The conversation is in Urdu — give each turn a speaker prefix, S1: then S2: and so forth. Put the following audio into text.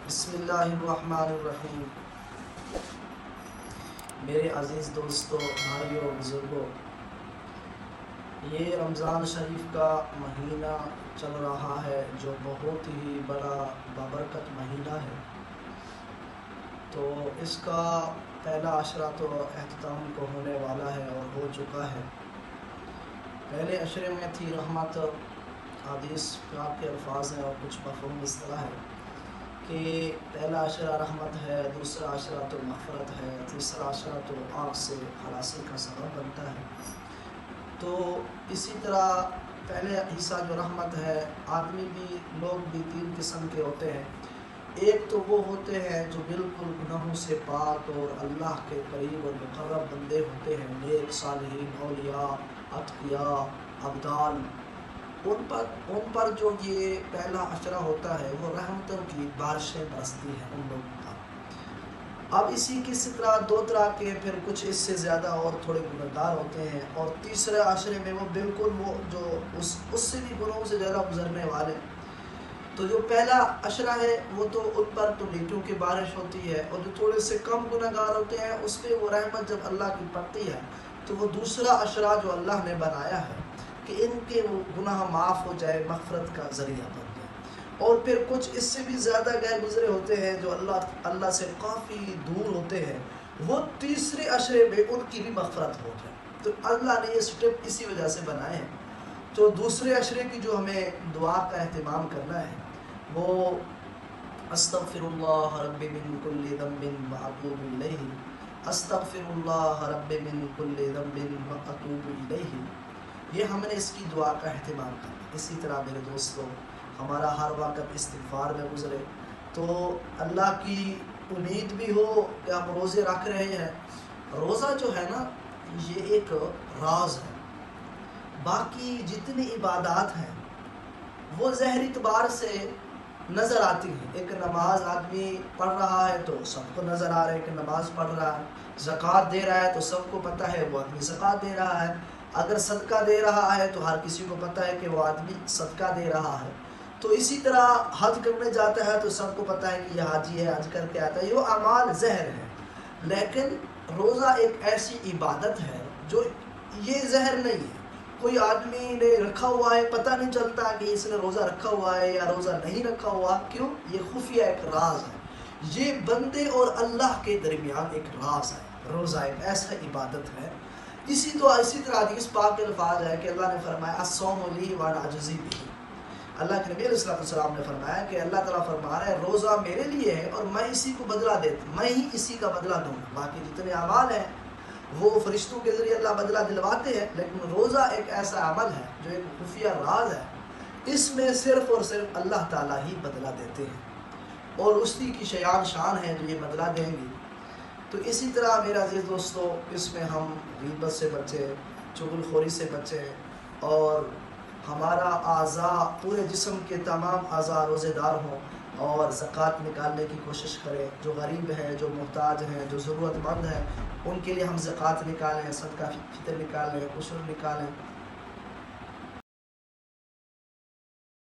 S1: بسم اللہ الرحمن الرحیم۔ میرے عزیز دوستو، بھائیوں، بزرگوں، یہ رمضان شریف کا مہینہ چل رہا ہے جو بہت ہی بڑا بابرکت مہینہ ہے۔ تو اس کا پہلا عشرہ تو اختتام کو ہونے والا ہے اور ہو چکا ہے۔ پہلے عشرے میں تھی رحمت، حدیث پاک کے الفاظ ہیں اور کچھ مفہوم اس طرح ہے کہ پہلا عشرہ رحمت ہے، دوسرا عشرہ تو مغفرت ہے، تیسرا عشرہ تو آگ سے خلاصی کا سبب بنتا ہے۔ تو اسی طرح پہلے حصہ جو رحمت ہے، آدمی بھی لوگ بھی تین قسم کے ہوتے ہیں۔ ایک تو وہ ہوتے ہیں جو بالکل گناہوں سے پاک اور اللہ کے قریب اور مقرب بندے ہوتے ہیں، نیک، صالحین، اولیاء، اتقیاء، ابدال۔ ان پر جو یہ پہلا عشرہ ہوتا ہے وہ رحمتوں کی بارشیں برستی ہیں ان لوگوں پر۔ اب اسی کی طرح دو طرح کے پھر کچھ اس سے زیادہ اور تھوڑے گنہگار ہوتے ہیں، اور تیسرے عشرے میں وہ بالکل وہ جو اس سے بھی گناہوں سے زیادہ گزرنے والے۔ تو جو پہلا عشرہ ہے وہ تو ان پر تو نیکیوں کی بارش ہوتی ہے، اور جو تھوڑے سے کم گنہگار ہوتے ہیں اس پہ وہ رحمت جب اللہ کی پڑتی ہے تو وہ دوسرا عشرہ جو اللہ نے بنایا ہے کہ ان کے وہ گناہ معاف ہو جائے، مغفرت کا ذریعہ بن جائے۔ اور پھر کچھ اس سے بھی زیادہ گئے گزرے ہوتے ہیں جو اللہ سے کافی دور ہوتے ہیں، وہ تیسرے عشرے میں ان کی بھی مغفرت ہو جائے۔ تو اللہ نے یہ سٹیپ اسی وجہ سے بنائے ہیں۔ تو دوسرے عشرے کی جو ہمیں دعا کا اہتمام کرنا ہے وہ استغفر اللہ رب من کل ذنب واتوب الیہ، استغفر اللہ رب من کل ذنب واتوب الیہ۔ یہ ہم نے اس کی دعا کا اہتمام کرنا۔ اسی طرح میرے دوستو، ہمارا ہر وقت استغفار میں گزرے تو اللہ کی امید بھی ہو کہ ہم روزے رکھ رہے ہیں۔ روزہ جو ہے نا یہ ایک راز ہے، باقی جتنی عبادات ہیں وہ ظاہری اعتبار سے نظر آتی ہیں۔ ایک نماز آدمی پڑھ رہا ہے تو سب کو نظر آ رہا ہے کہ نماز پڑھ رہا ہے، زکوٰۃ دے رہا ہے تو سب کو پتہ ہے وہ آدمی زکوٰۃ دے رہا ہے، اگر صدقہ دے رہا ہے تو ہر کسی کو پتہ ہے کہ وہ آدمی صدقہ دے رہا ہے۔ تو اسی طرح حج کرنے جاتا ہے تو سب کو پتہ ہے کہ یہ حاجی ہے، حج کر کے آتا ہے۔ یہ اعمال ظاہر ہے، لیکن روزہ ایک ایسی عبادت ہے جو یہ ظاہر نہیں ہے۔ کوئی آدمی نے رکھا ہوا ہے، پتہ نہیں چلتا کہ اس نے روزہ رکھا ہوا ہے یا روزہ نہیں رکھا ہوا۔ کیوں؟ یہ خفیہ ایک راز ہے، یہ بندے اور اللہ کے درمیان ایک راز ہے۔ روزہ ایک ایسا عبادت ہے۔ اسی طرح حدیث پاک کے الفاظ ہے کہ اللہ نے فرمایا الصوم لی وانا اجزی بہ۔ اللہ کے نبی علیہ السلام نے فرمایا کہ اللہ تعالیٰ فرما رہا ہے روزہ میرے لیے ہے اور میں اسی کو بدلہ دیتا ہوں، میں ہی اسی کا بدلہ دوں گا۔ باقی جتنے اعمال ہیں وہ فرشتوں کے ذریعے اللہ بدلہ دلواتے ہیں، لیکن روزہ ایک ایسا عمل ہے جو ایک خفیہ راز ہے، اس میں صرف اور صرف اللہ تعالیٰ ہی بدلہ دیتے ہیں اور اسی کی شان ہے جو یہ بدلہ دیں گی۔ تو اسی طرح میرا عزیز دوستو، اس میں ہم غیبت سے بچیں، چغل خوری سے بچیں، اور ہمارا اعضاء پورے جسم کے تمام اعضاء روزے دار ہوں اور زکوٰۃ نکالنے کی کوشش کریں۔ جو غریب ہیں، جو محتاج ہیں، جو ضرورت مند ہیں، ان کے لیے ہم زکوٰۃ نکالیں، صدقہ فطر نکالیں، عشر نکالیں۔